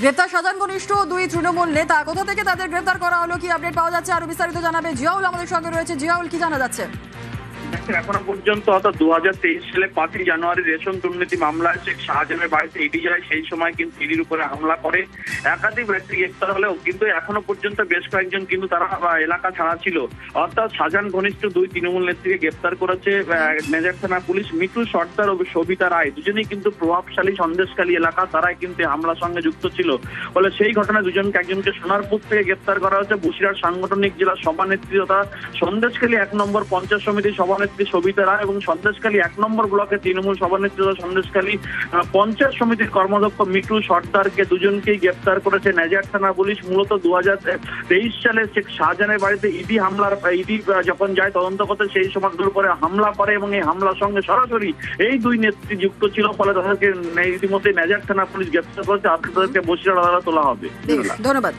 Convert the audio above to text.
গ্রেপ্তার সাধারণ ঘনিষ্ঠ দুই তৃণমূল নেতা, কোথা থেকে তাদের গ্রেপ্তার করা হলো, কি আপডেট পাওয়া যাচ্ছে, আরো বিস্তারিত জানাবে জিয়াউল আমাদের সঙ্গে রয়েছে। জিয়াউল, কি জানা যাচ্ছে? এখনো পর্যন্ত অর্থাৎ 2023 সালে 5ই জানুয়ারি রেশন দুর্নীতি মামলায় শেখ শাহজাহানের বাড়িতে ইডি যায়। সেই সময় কিন্তু ইডির উপরে হামলা করে একাধিক ব্যক্তি গ্রেপ্তার হলেও কিন্তু এখনো পর্যন্ত বেশ কয়েকজন কিন্তু তারা এলাকা ছাড়া ছিল। অর্থাৎ শাহজাহান ঘনিষ্ঠ দুই তৃণমূল নেত্রীকে গ্রেপ্তার করেছে মেজর থানা পুলিশ। মিঠু সর্দার ও সবিতা রায় দুজনেই কিন্তু প্রভাবশালী সন্দেশখালী এলাকা, তারাই কিন্তু হামলার সঙ্গে যুক্ত ছিল। ফলে সেই ঘটনায় দুজনকে, একজনকে সোনারপুর থেকে গ্রেপ্তার করা হয়েছে বসিরহাট সাংগঠনিক জেলা সভানেত্রী তথা সন্দেশখালী 1 নম্বর পঞ্চায়েত সমিতির সভানেত্রী সবিতা রায় এবং সন্দেশখালী 1 নম্বর ব্লকের তৃণমূল সভানেত্রী তথা সন্দেশখালী পঞ্চায়েত সমিতির কর্মাধ্যক্ষ মিঠু সর্দারকে দুজনকেই গ্রেপ্তার করেছে নেজার থানা পুলিশ। মূলত 2023 সালে শেখ শাহজাহানের বাড়িতে ইডি যখন যায় তদন্ত করতে, সেই সময় করে হামলা করে এবং এই হামলার সঙ্গে সরাসরি এই দুই নেত্রী যুক্ত ছিল। ফলে তাদেরকে ইতিমধ্যে নেজার থানা পুলিশ গ্রেপ্তার করেছে। আজকে তাদেরকে বসিরহাট আদালতে তোলা হবে। ধন্যবাদ।